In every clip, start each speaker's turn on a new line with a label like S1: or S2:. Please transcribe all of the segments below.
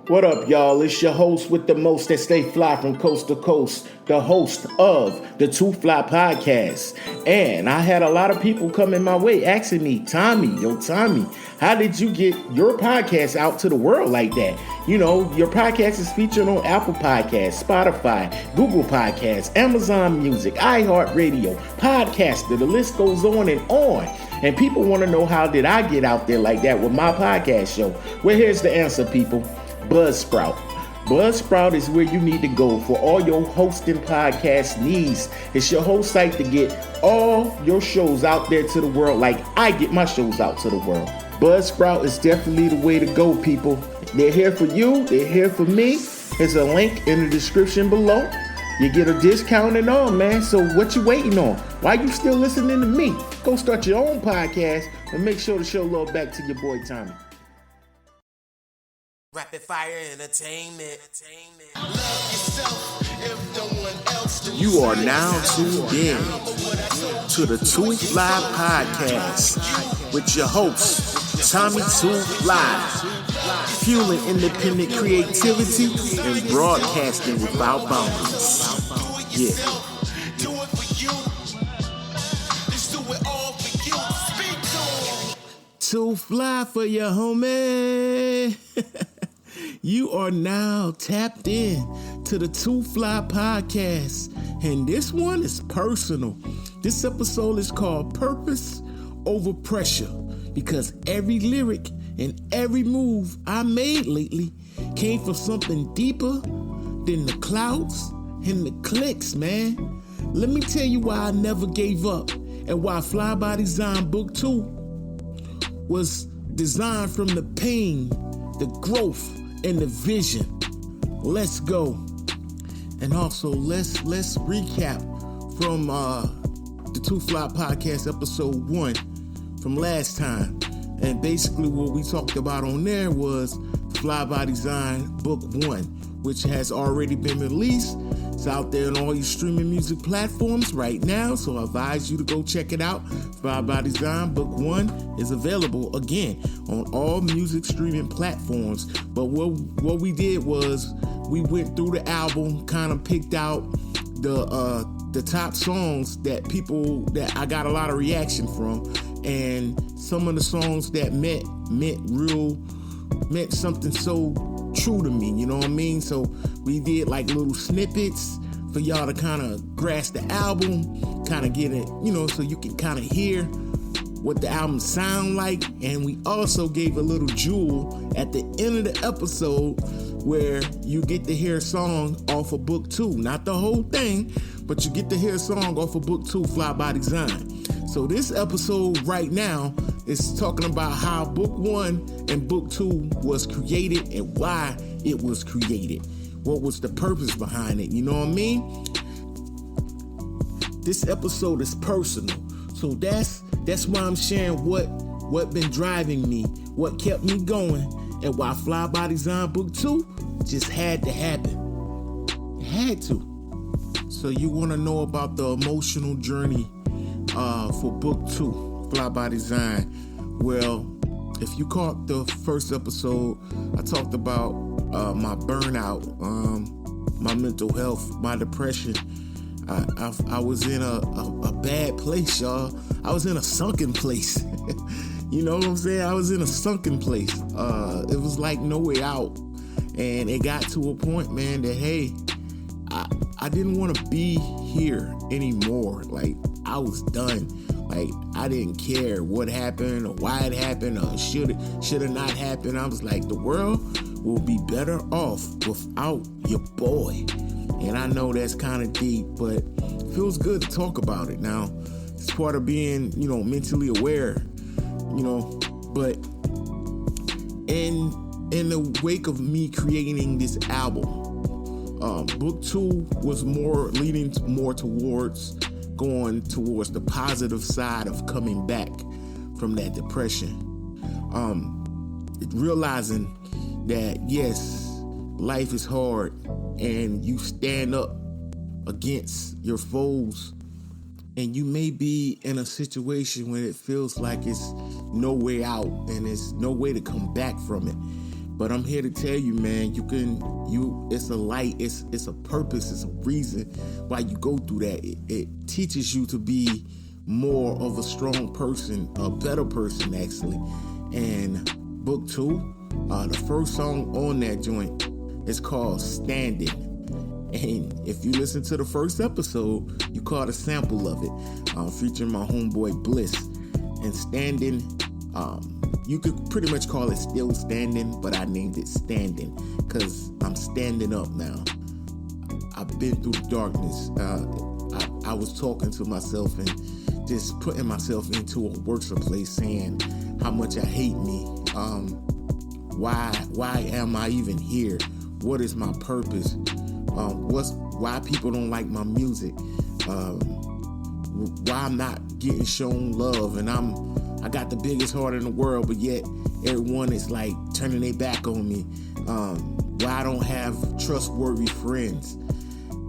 S1: What up, y'all? It's your host with the most that stay fly from coast to coast, the host of the Too Fly Podcast. And I had a lot of people coming my way asking me, Tommy, how did you get your podcast out to the world like that? You know, your podcast is featured on Apple Podcasts, Spotify, Google Podcasts, Amazon Music, iHeartRadio, Podcaster, the list goes on and on. And people want to know, how did I get out there like that with my podcast show? Well, here's the answer, people. Buzzsprout. Buzzsprout is where you need to go for all your hosting podcast needs. It's your whole site to get all your shows out there to the world like I get my shows out to the world. Buzzsprout is definitely the way to go, people. They're here for you. They're here for me. There's a link in the description below. You get a discount and all, man. So what you waiting on? Why you still listening to me? Go start your own podcast and make sure to show love back to your boy Tommy.
S2: Rapid fire entertainment.
S1: You are now tuned in to the Too Fly Podcast with your host, Tommy Too Fly, fueling independent creativity and broadcasting without boundaries. Yeah. Too fly for your homie. You are now tapped in to the Too Fly Podcast, and this one is personal. This episode is called Purpose Over Pressure, because every lyric and every move I made lately came from something deeper than the clouds and the clicks, man. Let me tell you why I never gave up and why Fly by Design Book 2 was designed from the pain, the growth, and the vision. Let's go. And also let's recap from the Too Fly Podcast episode 1 from last time. And basically what we talked about on there was Fly by Design Book 1, which has already been released. It's out there on all your streaming music platforms right now, so I advise you to go check it out. Fly by Design Book 1 is available again on all music streaming platforms. But what we did was we went through the album, kind of picked out the top songs that I got a lot of reaction from, and some of the songs that meant something so true to me, you know what I mean? So we did like little snippets for y'all to kind of grasp the album, kind of get it, you know, so you can kind of hear what the album sound like. And we also gave a little jewel at the end of the episode where you get to hear a song off of Book 2, not the whole thing, but you get to hear a song off of Book 2, Fly by Design. So this episode right now is talking about how Book 1 and Book 2 was created and why it was created. What was the purpose behind it? You know what I mean? This episode is personal. So that's why I'm sharing what been driving me, what kept me going, and why Fly by Design Book 2 just had to happen. It had to. So you want to know about the emotional journey for Book 2, Fly by Design. Well, if you caught the first episode, I talked about my burnout, my mental health, my depression. I was in a bad place, y'all. I was in a sunken place. You know what I'm saying? I was in a sunken place. It was like no way out. And it got to a point, man, that, hey, I didn't want to be here anymore. Like, I was done. Like, I didn't care what happened or why it happened or should have not happened. I was like, the world will be better off without your boy. And I know that's kind of deep, but it feels good to talk about it. Now, it's part of being, you know, mentally aware, you know, but in the wake of me creating this album, Book 2 was leading more towards going towards the positive side of coming back from that depression. Realizing that, yes, life is hard and you stand up against your foes, and you may be in a situation where it feels like it's no way out and there's no way to come back from it. But I'm here to tell you, man, it's a light, it's a purpose, it's a reason why you go through that. It teaches you to be more of a strong person, a better person, actually. And book 2, the first song on that joint is called Standing. And if you listen to the first episode, you caught a sample of it, featuring my homeboy Bliss. And Standing, you could pretty much call it Still Standing, but I named it Standing because I'm standing up now. I've been through the darkness. I was talking to myself and just putting myself into a worse place, saying how much I hate me. Why am I even here? What is my purpose? Why people don't like my music? Why I'm not getting shown love, and I got the biggest heart in the world, but yet everyone is like turning their back on me. Why I don't have trustworthy friends.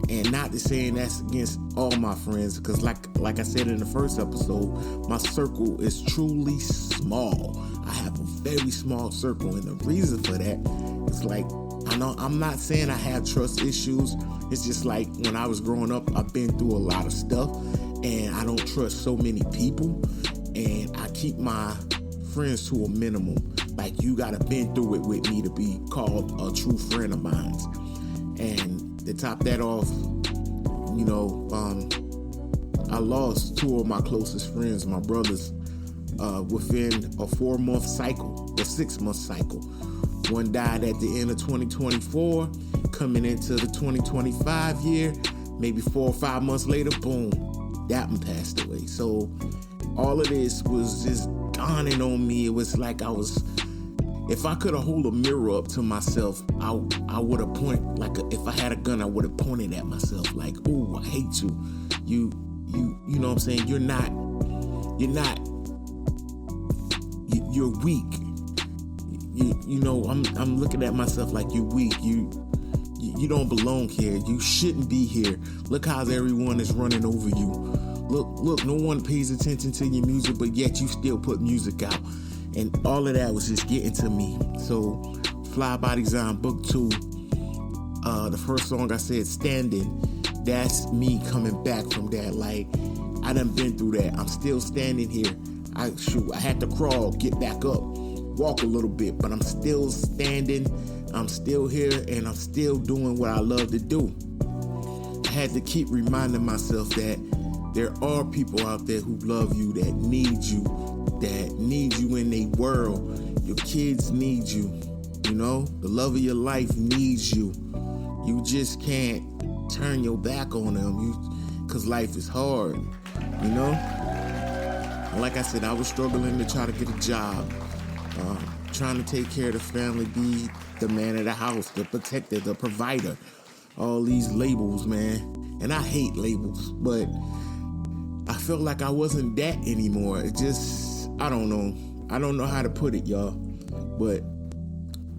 S1: And not to saying that's against all my friends, because like I said in the first episode, my circle is truly small. I have a very small circle, and the reason for that is like, I know I'm not saying I have trust issues. It's just like when I was growing up, I've been through a lot of stuff, and I don't trust so many people, and I keep my friends to a minimum. Like, you gotta been through it with me to be called a true friend of mine. And to top that off, I lost 2 of my closest friends, my brothers, within a 4-month cycle, a 6-month cycle. One died at the end of 2024, coming into the 2025 year. Maybe 4 or 5 months later, boom, that one passed away. So all of this was just dawning on me. It was like if I could have hold a mirror up to myself, I would have pointed, like if I had a gun, I would have pointed at myself like, "Ooh, I hate you. You know what I'm saying? You're weak. I'm looking at myself like, you're weak. You don't belong here. You shouldn't be here. Look how everyone is running over you. Look, no one pays attention to your music, but yet you still put music out." And all of that was just getting to me. So, Fly by Design, Book 2, the first song I said, Standing, that's me coming back from that. Like, I done been through that. I'm still standing here. I had to crawl, get back up, walk a little bit, but I'm still standing. I'm still here, and I'm still doing what I love to do. I had to keep reminding myself that there are people out there who love you, that need you in their world. Your kids need you, the love of your life needs you. You just can't turn your back on them, because life is hard, And like I said, I was struggling to try to get a job, trying to take care of the family, be the man of the house, the protector, the provider, all these labels, man. And I hate labels, but I felt like I wasn't that anymore. It just, I don't know how to put it, y'all. But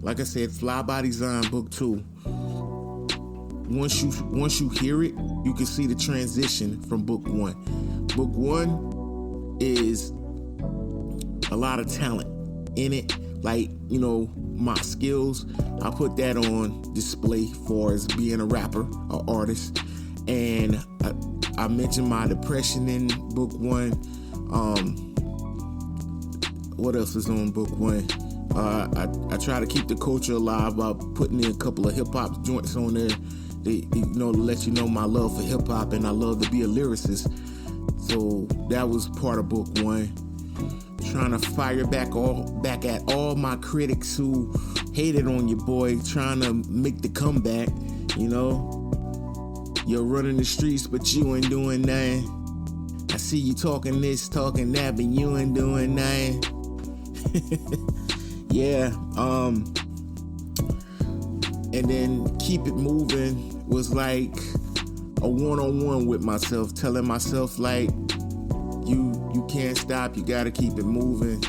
S1: like I said, Fly by Design, Book 2. Once you hear it, you can see the transition from Book 1. Book 1 is a lot of talent in it. Like, my skills, I put that on display for as being a rapper, an artist. And I mentioned my depression in Book 1. What else is on Book 1? I try to keep the culture alive by putting in a couple of hip-hop joints on there. To let you know my love for hip-hop, and I love to be a lyricist. So that was part of Book 1. Trying to fire back at all my critics who hated on your boy, trying to make the comeback, You're running the streets, but you ain't doing nothing. I see you talking this, talking that, but you ain't doing nothing. Yeah, and then Keep It Moving was like a one-on-one with myself, telling myself like, you can't stop, you gotta keep it moving.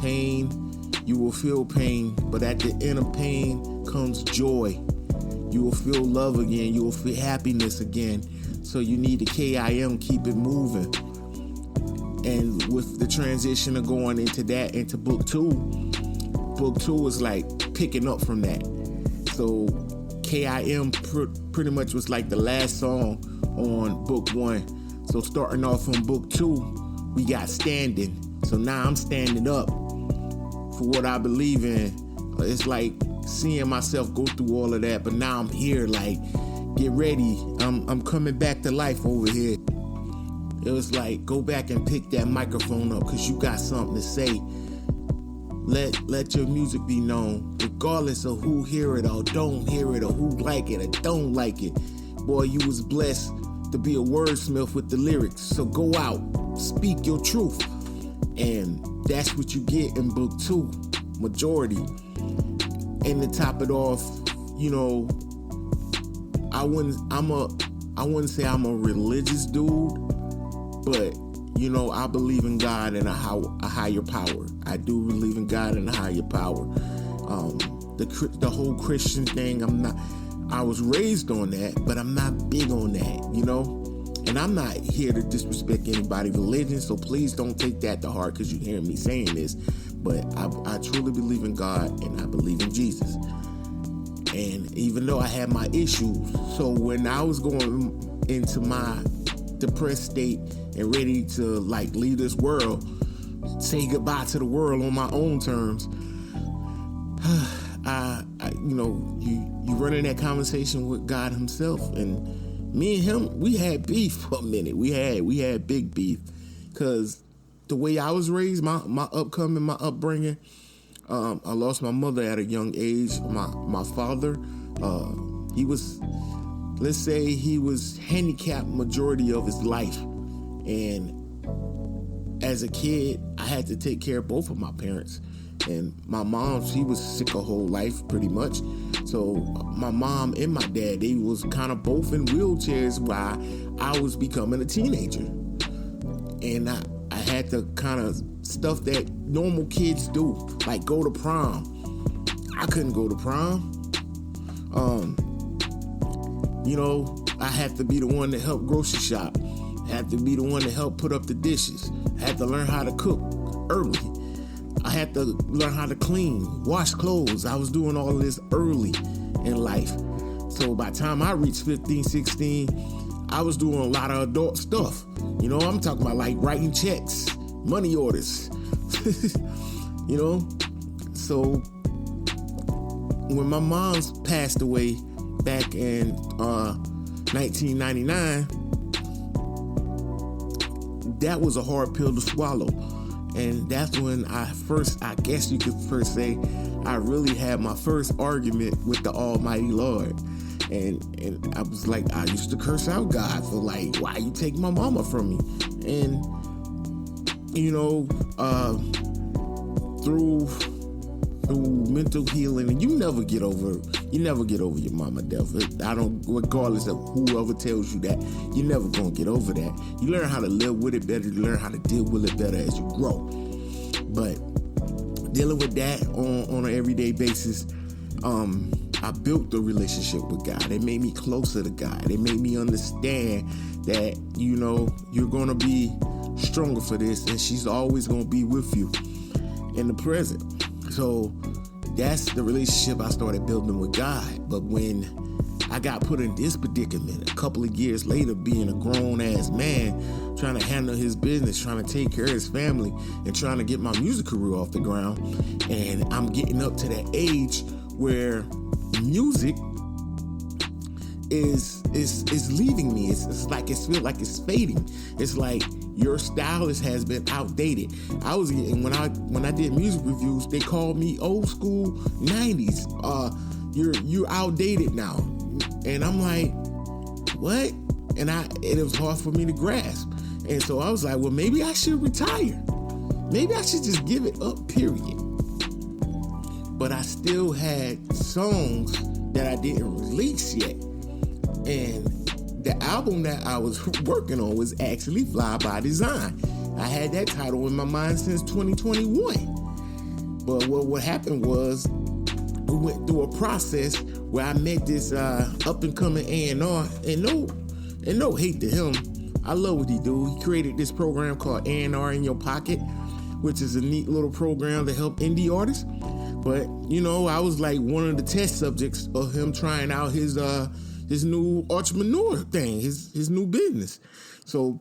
S1: Pain, you will feel pain, but at the end of pain comes joy. You will feel love again, you will feel happiness again. So you need the KIM, keep it moving. And with the transition of going into Book 2 book 2 is like picking up from that. So KIM pretty much was like the last song on book 1. So starting off on book 2, we got Standing. So now I'm standing up for what I believe in. It's like seeing myself go through all of that, but now I'm here, like, get ready. I'm coming back to life over here. It was like, go back and pick that microphone up, because you got something to say. Let your music be known, regardless of who hear it or don't hear it, or who like it or don't like it. Boy, you was blessed to be a wordsmith with the lyrics. So go out, speak your truth. And that's what you get in book 2, majority. And to top it off, you know, I wouldn't say I'm a religious dude, but you know, I believe in God and a higher power. I do believe in God and a higher power. The whole Christian thing, I was raised on that, but I'm not big on that, you know? And I'm not here to disrespect anybody's religion, so please don't take that to heart because you hear me saying this. But I truly believe in God and I believe in Jesus. And even though I had my issues, so when I was going into my depressed state and ready to like leave this world, say goodbye to the world on my own terms, you running that conversation with God himself, and me and him, we had beef for a minute. We had big beef, because the way I was raised, my upbringing, I lost my mother at a young age. My father, he was handicapped majority of his life. And as a kid, I had to take care of both of my parents. And my mom, she was sick her whole life pretty much. So my mom and my dad, they was kind of both in wheelchairs while I was becoming a teenager. And I had to kind of stuff that normal kids do, like go to prom. I couldn't go to prom. I had to be the one to help grocery shop. I had to be the one to help put up the dishes. I had to learn how to cook early. I had to learn how to clean, wash clothes. I was doing all of this early in life. So by the time I reached 15, 16, I was doing a lot of adult stuff. You know, I'm talking about like writing checks, money orders. You know? So when my mom's passed away back in 1999, that was a hard pill to swallow. And that's when I guess you could first say, I really had my first argument with the Almighty Lord. And I was like, I used to curse out God for like, why you take my mama from me? And, through mental healing, and you never get over your mama death. Regardless of whoever tells you that, you're never gonna get over that. You learn how to live with it better, you learn how to deal with it better as you grow. But dealing with that on an everyday basis, I built the relationship with God. It made me closer to God. It made me understand that, you're gonna be stronger for this, and she's always gonna be with you in the present. So that's the relationship I started building with God. But when I got put in this predicament a couple of years later, being a grown-ass man, trying to handle his business, trying to take care of his family, and trying to get my music career off the ground, and I'm getting up to that age where music is leaving me. It's like it feels like it's fading. It's like your style has been outdated. I was getting, when I did music reviews, they called me old school 90s. You're outdated now. And I'm like, what? And it was hard for me to grasp. And so I was like, well, maybe I should retire. Maybe I should just give it up, period. But I still had songs that I didn't release yet. And the album that I was working on was actually Fly by Design. I had that title in my mind since 2021. But what happened was, we went through a process where I met this up-and-coming A&R, and no hate to him. I love what he do. He created this program called A&R in Your Pocket, which is a neat little program to help indie artists. But, I was like one of the test subjects of him trying out his new entrepreneur thing, his new business. So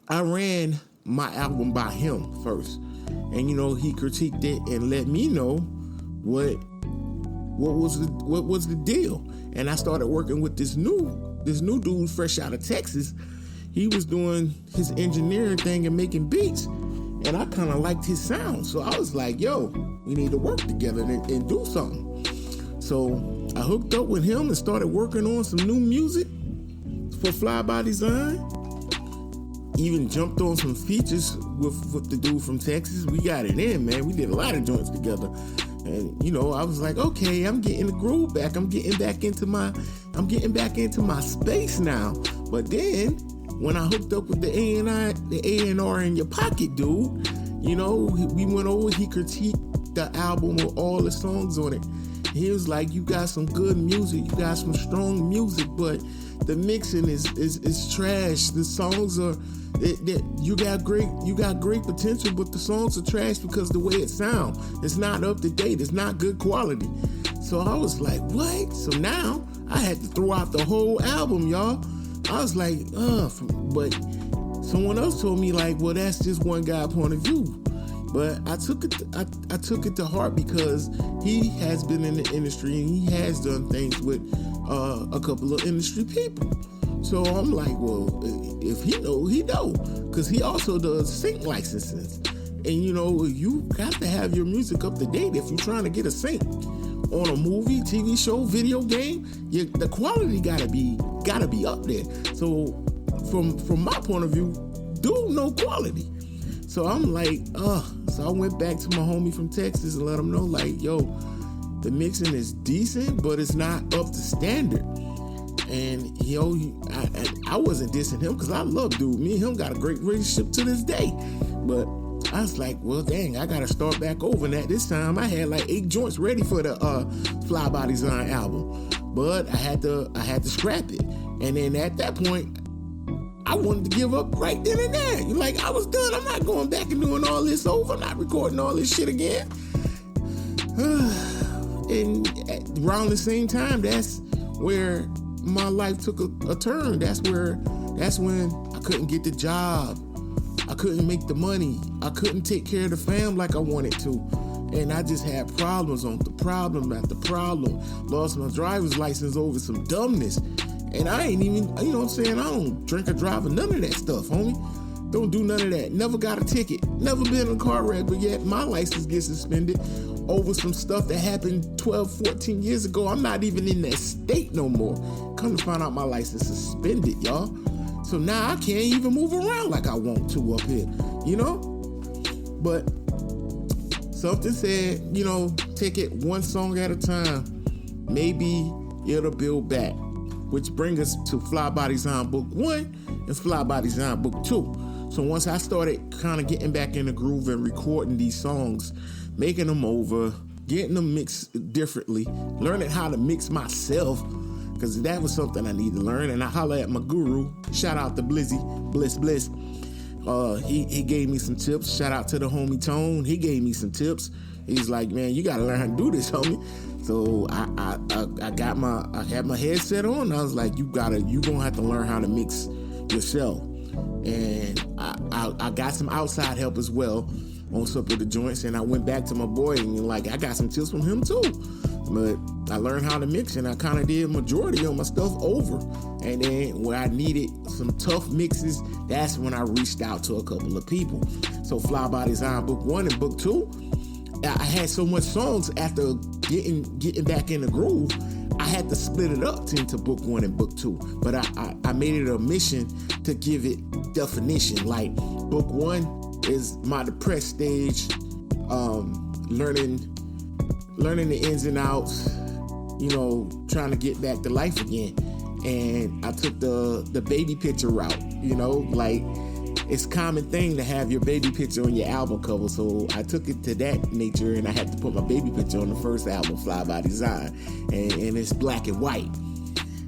S1: I ran my album by him first. And, he critiqued it and let me know what was the deal. And I started working with this new dude fresh out of Texas. He was doing his engineering thing and making beats. And I kind of liked his sound. So I was like, yo, we need to work together and do something. So I hooked up with him and started working on some new music for Fly by Design. Even jumped on some features with the dude from Texas. We got it in, man. We did a lot of joints together. And, I was like, okay, I'm getting the groove back. I'm getting back into my space now. But then when I hooked up with the A&R in your pocket dude, we went over, he critiqued the album with all the songs on it. He was like, you got some good music, you got some strong music, but the mixing is trash. The songs are, you got great potential, but the songs are trash because the way it sounds, it's not up to date, it's not good quality. So I was like, what? So now I had to throw out the whole album, y'all. I was like, but someone else told me like, well, that's just one guy point of view. But I took it to heart because he has been in the industry and he has done things with a couple of industry people. So I'm like, well, if he know, he know, because he also does sync licenses. And you got to have your music up to date if you're trying to get a sync on a movie, TV show, video game. The quality gotta be up there. So from my point of view, dude, no quality. So I'm like, so I went back to my homie from Texas and let him know, like, yo, the mixing is decent, but it's not up to standard. And I wasn't dissing him because I love dude. Me and him got a great relationship to this day. But I was like, well, dang, I gotta start back over. And at this time, I had like 8 joints ready for the Fly by Design album, but I had to scrap it. And then at that point, I wanted to give up right then and there. Like, I was done. I'm not going back and doing all this over. I'm not recording all this shit again. And around the same time, that's where my life took a turn. That's when I couldn't get the job. I couldn't make the money. I couldn't take care of the fam like I wanted to. And I just had problems on the problem after problem. Lost my driver's license over some dumbness. And I ain't even, I don't drink or drive or none of that stuff, homie. Don't do none of that. Never got a ticket. Never been in a car wreck, but yet my license gets suspended over some stuff that happened 12, 14 years ago. I'm not even in that state no more. Come to find out my license suspended, y'all. So now I can't even move around like I want to up here, But something said, take it one song at a time. Maybe it'll build back. Which brings us to Fly by Design Book 1 and Fly by Design Book 2. So once I started kind of getting back in the groove and recording these songs, making them over, getting them mixed differently, learning how to mix myself, because that was something I need to learn. And I holler at my guru. Shout out to Bliss. He gave me some tips. Shout out to the homie Tone. He gave me some tips. He's like, man, you got to learn how to do this, homie. So I had my headset on. I was like, you gonna have to learn how to mix yourself. And I got some outside help as well on some of the joints. And I went back to my boy and like, I got some tips from him too. But I learned how to mix and I kind of did majority of my stuff over. And then where I needed some tough mixes, that's when I reached out to a couple of people. So Fly by Design Book 1 and Book 2, I had so much songs after getting back in the groove, I had to split it up into Book 1 and Book 2. But I made it a mission to give it definition. Like, Book 1 is my depressed stage, learning the ins and outs, trying to get back to life again. And I took the baby picture route, like, it's a common thing to have your baby picture on your album cover. So I took it to that nature and I had to put my baby picture on the first album, Fly by Design. And it's black and white.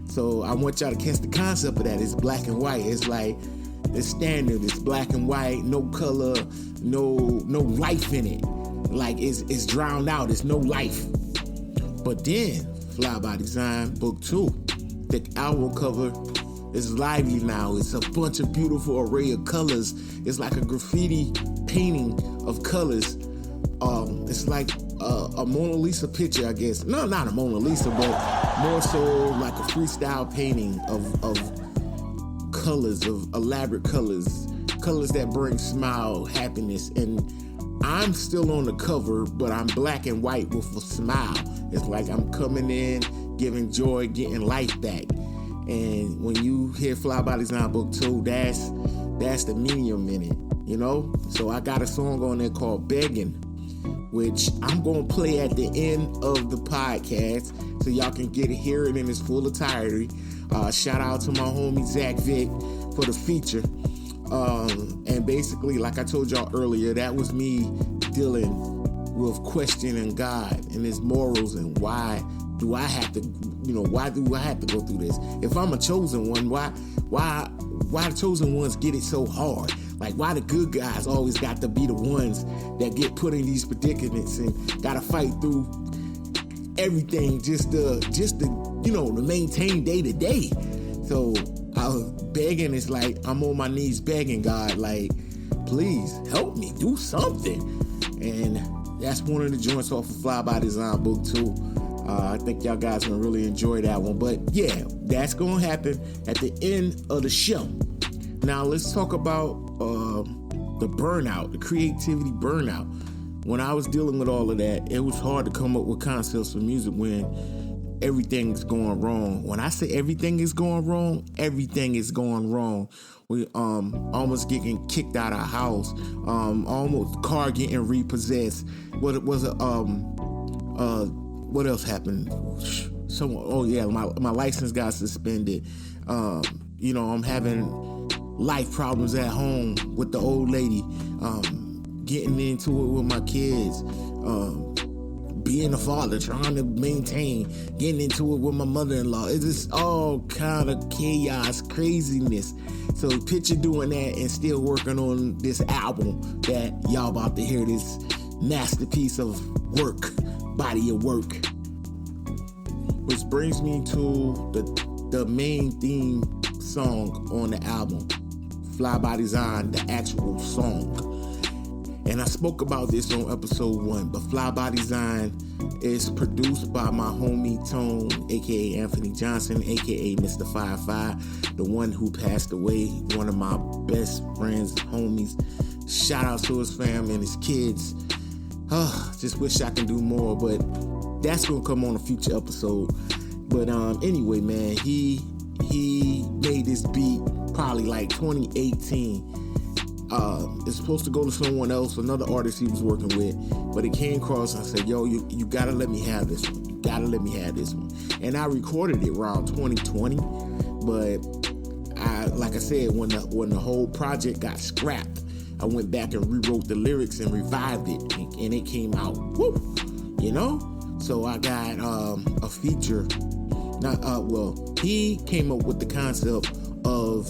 S1: So I want y'all to catch the concept of that. It's black and white. It's like, it's standard. It's black and white, no color, no life in it. like it's drowned out. It's no life. But then, Fly by Design Book 2, the album cover is lively now. It's a bunch of beautiful array of colors. It's like a graffiti painting of colors. It's like a Mona Lisa picture, I guess. No, not a Mona Lisa, but more so like a freestyle painting of colors, of elaborate colors that bring smile, happiness. And I'm still on the cover, but I'm black and white with a smile. It's like I'm coming in, giving joy, getting life back. And when you hear Fly by Design Book 2, that's the medium in it, you know? So I got a song on there called Begging, which I'm going to play at the end of the podcast so y'all can hear it in its full entirety. Shout out to my homie Zach Vick for the feature. And basically, like I told y'all earlier, that was me dealing with questioning God and his morals and why do I have to go through this? If I'm a chosen one, why the chosen ones get it so hard? Like, why the good guys always got to be the ones that get put in these predicaments and got to fight through everything just to maintain day to day. So I was begging. It's like I'm on my knees begging God, like, please help me do something. And that's one of the joints off of Fly by Design Book 2. I think y'all guys gonna really enjoy that one. But yeah, that's gonna happen at the end of the show. Now let's talk about the burnout, the creativity burnout. When I was dealing with all of that, it was hard to come up with concepts for music when everything's going wrong. When I say everything is going wrong, everything is going wrong. We almost getting kicked out of our house, almost car getting repossessed. What else happened? My license got suspended. I'm having life problems at home with the old lady, getting into it with my kids, being a father, trying to maintain, getting into it with my mother-in-law. It's just all kind of chaos, craziness. So picture doing that and still working on this album that y'all about to hear, this masterpiece of work, body of work. Which brings me to the main theme song on the album, Fly by Design, the actual song. And I spoke about this on episode 1, but Fly by Design is produced by my homie Tone, aka Anthony Johnson, aka Mr. 55, the one who passed away, one of my best friends, homies. Shout out to his fam and his kids. Just wish I could do more, but that's gonna come on a future episode. But anyway, man, he made this beat probably like 2018. It's supposed to go to someone else, another artist he was working with, but it came across and I said, yo, you gotta let me have this one. You gotta let me have this one. And I recorded it around 2020, but like I said, when the whole project got scrapped, I went back and rewrote the lyrics and revived it, and it came out, woo, So I got a feature. He came up with the concept of,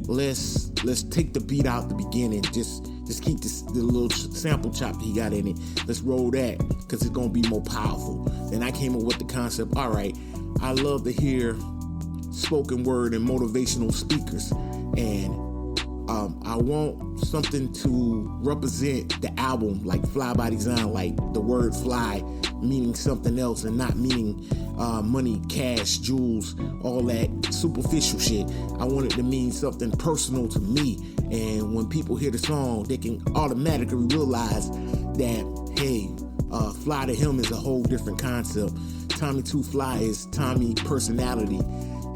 S1: let's take the beat out the beginning, just keep the little sample chop he got in it. Let's roll that because it's gonna be more powerful. Then I came up with the concept. All right, I love to hear spoken word and motivational speakers, and I want something to represent the album, like Fly by Design, like the word fly meaning something else and not meaning money, cash, jewels, all that superficial shit. I want it to mean something personal to me. And when people hear the song, they can automatically realize that, hey, fly to him is a whole different concept. Tommy Too Fly is Tommy personality.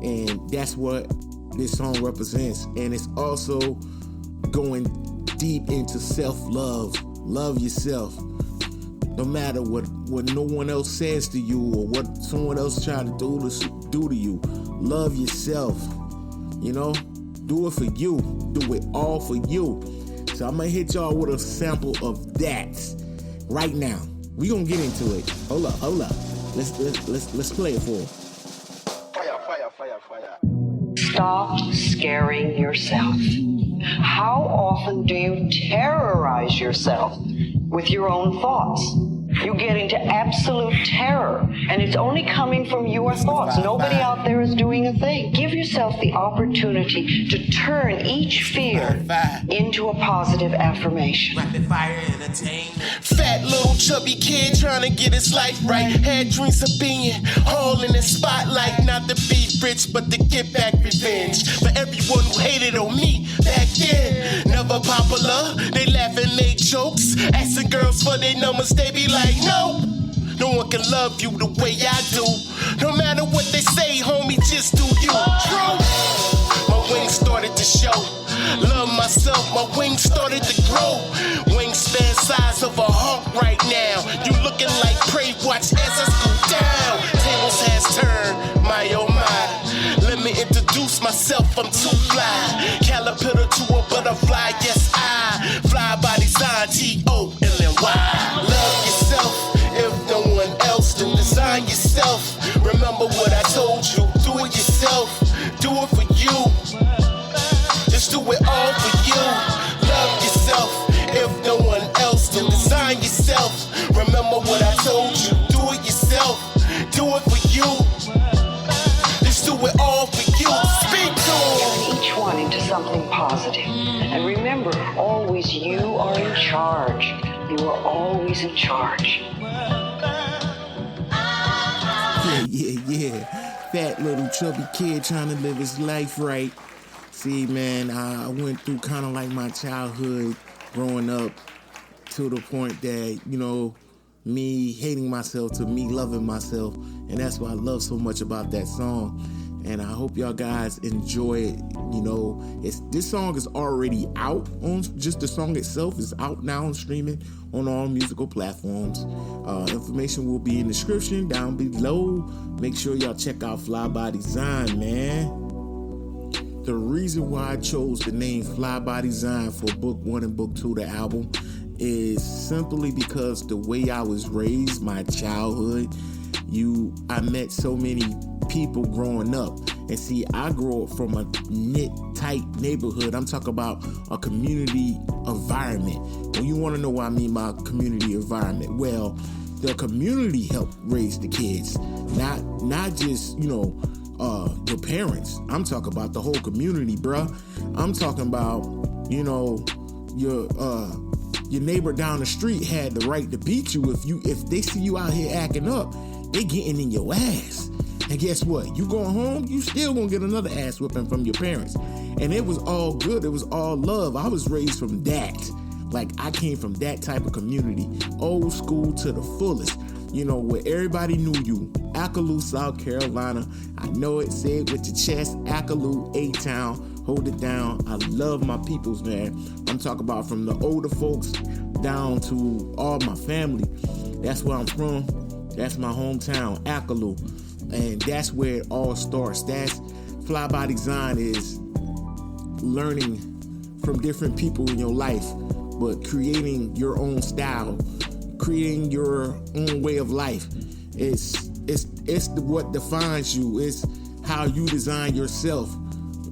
S1: And that's what this song represents. And it's also going deep into self-love. Love yourself. No matter what no one else says to you or what someone else try to do to you. Love yourself. Do it for you. Do it all for you. So I'm gonna hit y'all with a sample of that right now. We gonna get into it. Hold up. Let's play it for 'em. Fire.
S3: Stop scaring yourself. How often do you terrorize yourself? with your own thoughts. You get into absolute terror, and it's only coming from your thoughts. Nobody out there is doing a thing. Give yourself the opportunity to turn each fear into a positive affirmation.
S2: Rapid fire entertainment.
S1: Fat little chubby kid trying to get his life right. Had dreams of being all in the spotlight. Not to be rich, but to get back revenge for everyone who hated on me back then. Never popular, they laugh and make jokes. Asking girls for their numbers, they be like, no one can love you the way I do. No matter what they say, homie, just do you. True. My wings started to show. Love myself, my wings started to grow. Wingspan size of a hawk right now. You looking like prey, watch as I scoot down. Tables has turned, my oh my. Let me introduce myself, I'm too fly. Caterpillar to a butterfly, yes I. Fly by design, T-O-L-N-Y. Love yourself, if no one else do. Design yourself, remember what I told you. Do it yourself, do it for you. Just do it all for you. Love yourself, if no one else do. Design yourself, remember what I told you. Do it yourself, do it for you. Just do it all for you. Speak to them.
S3: Turn each one into something positive. And remember, always you are in charge. You are always in charge.
S1: Yeah. Fat little chubby kid trying to live his life right. See, man, I went through kind of like my childhood growing up to the point that, you know, me hating myself to me loving myself. And that's what I love so much about that song. And I hope y'all guys enjoy it. You know, this song is already out on, just the song itself is out now on streaming on all musical platforms. Information will be in the description down below. Make sure y'all check out Fly by Design, man. The reason why I chose the name Fly by Design for book 1 and book 2 of the album is simply because the way I was raised, my childhood, I met so many people growing up. And see, I grew up from a knit, tight neighborhood. I'm talking about a community environment. When you want to know what I mean by community environment, well, the community helped raise the kids, not just, you know, your parents. I'm talking about the whole community, bruh. I'm talking about, you know, your neighbor down the street had the right to beat you if they see you out here acting up. They getting in your ass. And guess what? You going home, you still gonna get another ass whipping from your parents. And it was all good. It was all love. I was raised from that. Like, I came from that type of community. Old school to the fullest. You know, where everybody knew you. Acaloo, South Carolina. I know it. Say it with your chest. Acaloo, A-Town. Hold it down. I love my peoples, man. I'm talking about from the older folks down to all my family. That's where I'm from. That's my hometown, Acaloo. And that's where it all starts. That's Fly by Design, is learning from different people in your life, but creating your own style, creating your own way of life. It's what defines you. It's how you design yourself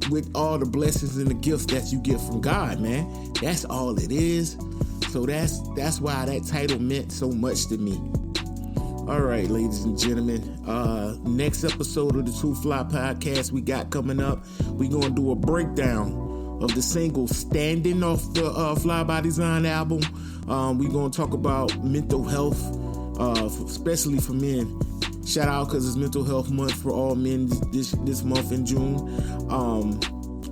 S1: with all the blessings and the gifts that you get from God, man. That's all it is. So that's why that title meant so much to me. All right, ladies and gentlemen, next episode of the Two Fly Podcast we got coming up, we're going to do a breakdown of the single Standing off the Fly by Design album. We're going to talk about mental health, especially for men. Shout out, because it's Mental Health Month for all men this month in June.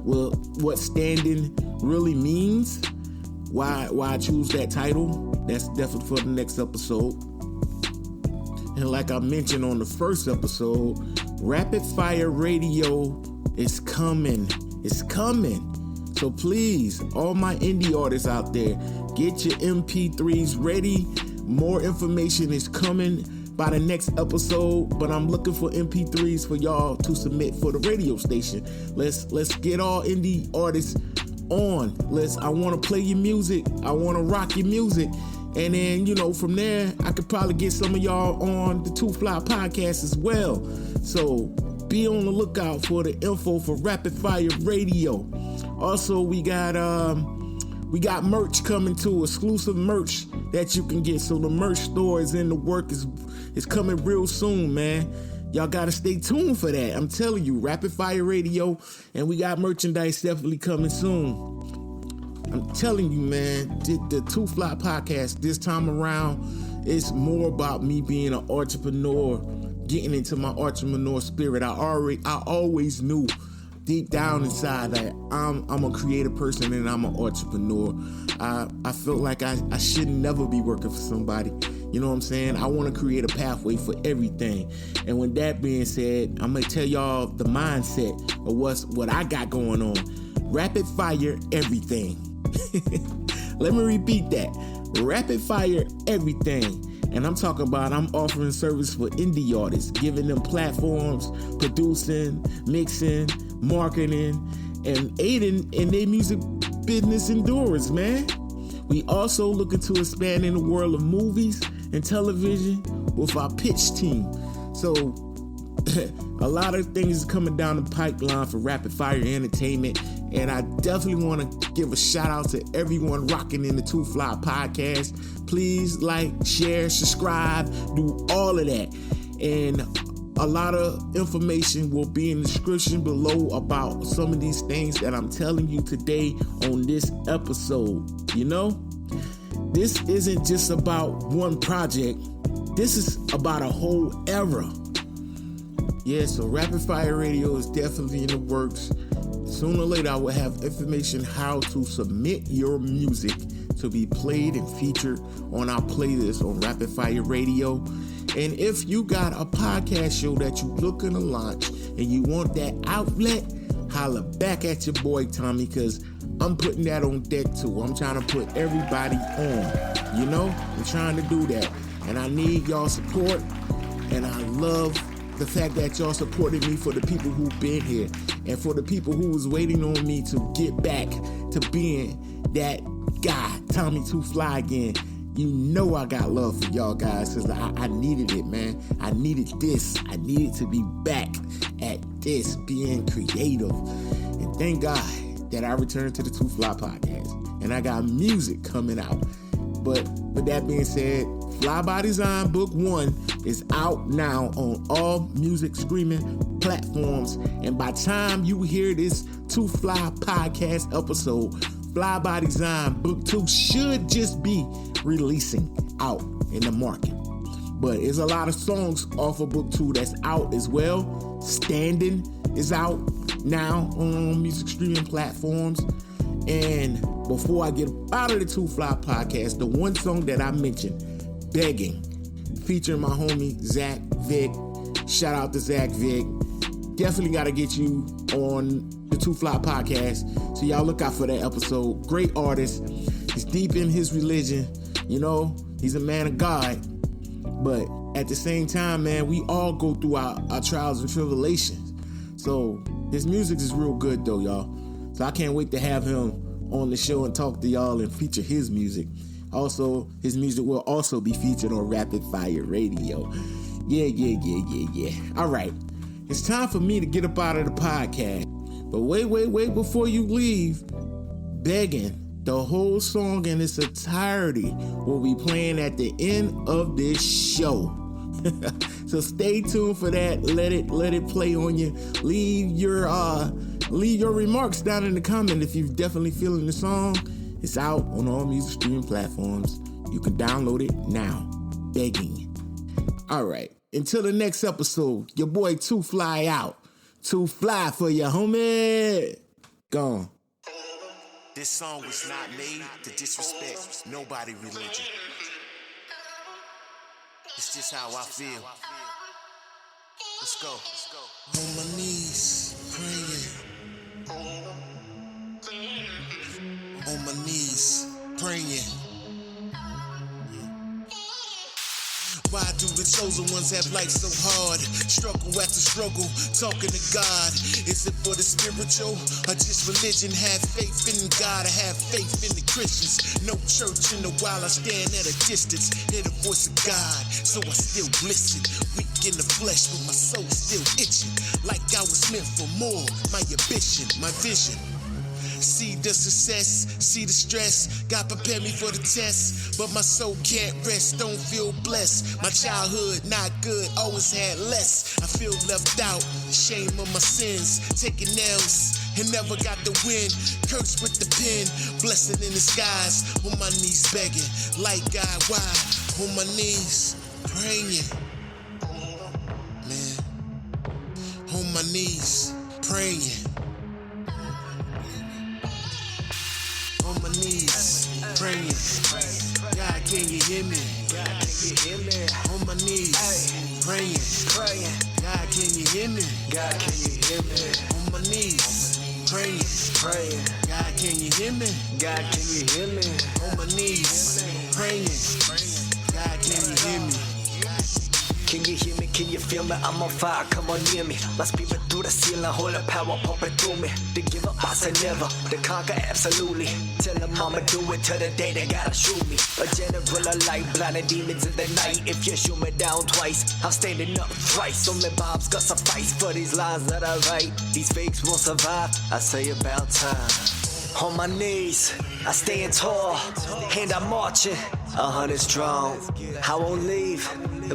S1: Well, what standing really means, why I choose that title, that's definitely for the next episode. And like I mentioned on the first episode, Rapid Fire Radio is coming. It's coming. So please, all my indie artists out there, get your MP3s ready. More information is coming by the next episode, but I'm looking for MP3s for y'all to submit for the radio station. Let's get all indie artists on. I want to play your music. I want to rock your music. And then, you know, from there, I could probably get some of y'all on the Two Fly Podcast as well. So be on the lookout for the info for Rapid Fire Radio. Also, we got We got merch coming too, exclusive merch that you can get. So the merch store is in the work, is coming real soon, man. Y'all gotta stay tuned for that. I'm telling you, Rapid Fire Radio, and we got merchandise definitely coming soon. I'm telling you, man, the Too Fly podcast this time around is more about me being an entrepreneur, getting into my entrepreneur spirit. I always knew deep down inside that I'm a creative person and I'm an entrepreneur. I felt like I should never be working for somebody. You know what I'm saying? I want to create a pathway for everything. And with that being said, I'm going to tell y'all the mindset of what I got going on. Rapid fire everything. Let me repeat that. Rapid fire everything. And I'm talking about I'm offering service for indie artists, giving them platforms, producing, mixing, marketing, and aiding in their music business endurance, man. We also looking to expand in the world of movies and television with our pitch team. So a lot of things is coming down the pipeline for Rapid Fire Entertainment. And I definitely want to give a shout out to everyone rocking in the Too Fly podcast. Please like, share, subscribe, do all of that. And a lot of information will be in the description below about some of these things that I'm telling you today on this episode. You know, this isn't just about one project. This is about a whole era. Yeah, so Rapid Fire Radio is definitely in the works. Sooner or later, I will have information how to submit your music to be played and featured on our playlist on Rapid Fire Radio. And if you got a podcast show that you looking to launch and you want that outlet, holla back at your boy Tommy, because I'm putting that on deck too. I'm trying to put everybody on, you know? I'm trying to do that. And I need y'all support. And I love the fact that y'all supported me for the people who've been here and for the people who was waiting on me to get back to being that guy, Tommy Too Fly again. You know I got love for y'all guys because I needed it, man. I needed this. I needed to be back at this, being creative. And thank God that I returned to the Too Fly podcast. And I got music coming out. But with that being said, Fly by Design Book 1 is out now on all music streaming platforms. And by the time you hear this Too Fly podcast episode, Fly by Design Book 2 should just be releasing out in the market. But there's a lot of songs off of Book 2 that's out as well. Standing is out now on music streaming platforms. And before I get out of the Too Fly podcast, the one song that I mentioned, Begging, featuring my homie Zach Vic. Shout out to Zach Vic. Definitely got to get you on the Too Fly podcast. So y'all look out for that episode. Great artist. He's deep in his religion. You know, he's a man of God. But at the same time, man, we all go through our trials and tribulations. So his music is real good though, y'all. So I can't wait to have him on the show and talk to y'all and feature his music. Also, his music will also be featured on Rapid Fire Radio. Yeah. All right. It's time for me to get up out of the podcast. But wait before you leave. Begging, the whole song in its entirety will be playing at the end of this show. So stay tuned for that. Let it play on you. Leave your remarks down in the comment if you're definitely feeling the song. It's out on all music streaming platforms. You can download it now. Begging. All right. Until the next episode, your boy Too Fly out. Too Fly for you, homie. Gone.
S2: This song was not made to disrespect nobody's religion. It's just how I feel. Let's go. On my knees, praying. On my knees, praying. Why do the chosen ones have life so hard? Struggle after struggle, talking to God. Is it for the spiritual or just religion? Have faith in God, I have faith in the Christians. No church in a while, I stand at a distance. Hear the voice of God, so I still listen. Weak in the flesh, but my soul still itching. Like I was meant for more, my ambition, my vision. See the success, see the stress. God prepared me for the test, but my soul can't rest, don't feel blessed. My childhood not good, always had less. I feel left out, shame of my sins. Taking L's and never got the win. Cursed with the pen, blessing in disguise. On my knees begging, like God, why? On my knees, praying. Man, on my knees, praying. On my knees, praying. God, can you hear me? God, can you hear me? On my knees, praying. God, can you hear me? God, can you hear me? On my knees, praying. God, can you hear me? God, can you hear me? On my knees, praying. God, can you hear me?
S4: Can you hear me? Can you feel me? I'm on fire, come on near me. My spirit through the ceiling, hold the power pumping through me. To give up, I say never. To conquer, absolutely. Tell them I'ma do it till the day they gotta shoot me. A general of light, blinding demons in the night. If you shoot me down twice, I'm standing up thrice. Only Bob's got suffice for these lines that I write. These fakes won't survive, I say about time. On my knees, I stand tall, and I'm marching, 100 strong. I won't leave,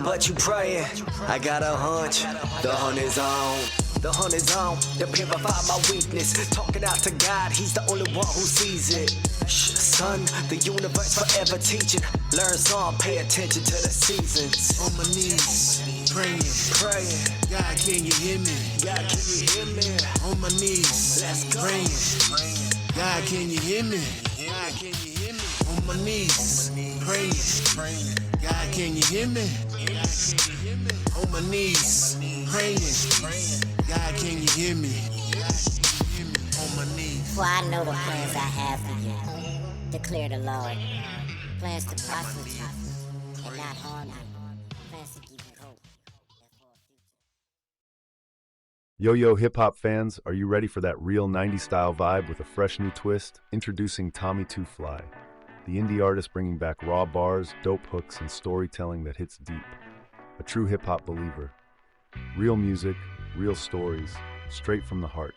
S4: but you praying. I got a hunch, the hunt is on. The hunt is on, to purify my weakness. Talking out to God, He's the only one who sees it. Son, the universe forever teaching. Learn some, pay attention to the seasons.
S2: On my knees, praying. God, can you hear me?
S4: God, can you hear me?
S2: On my knees,
S4: Let's go.
S2: praying. God, can you hear me?
S4: God, can you hear me?
S2: On my knees, praying. God, can you hear me? On my knees, praying. God, can you hear me? On my knees.
S5: For I know the plans I have for you, declare the Lord. Plans to prosper you and not harm you. Plans to give you hope.
S6: Yo, hip-hop fans, are you ready for that real 90s style vibe with a fresh new twist? Introducing Tommy Two Fly, the indie artist bringing back raw bars, dope hooks, and storytelling that hits deep. A true hip-hop believer. Real music, real stories, straight from the heart.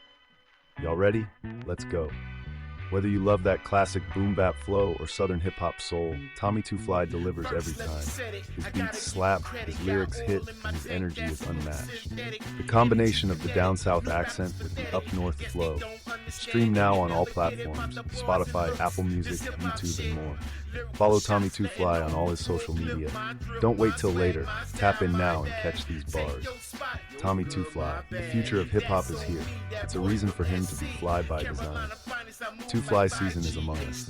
S6: Y'all ready? Let's go. Whether you love that classic boom-bap flow or southern hip-hop soul, Tommy Two Fly delivers every time. His beats slap, his lyrics hit, and his energy is unmatched. The combination of the down-south accent with the up-north flow. Stream now on all platforms, Spotify, Apple Music, YouTube, and more. Follow Tommy Two Fly on all his social media. Don't wait till later. Tap in now and catch these bars. Tommy Two Fly, the future of hip-hop is here. It's a reason for him to be fly by design. Two Fly season is among us.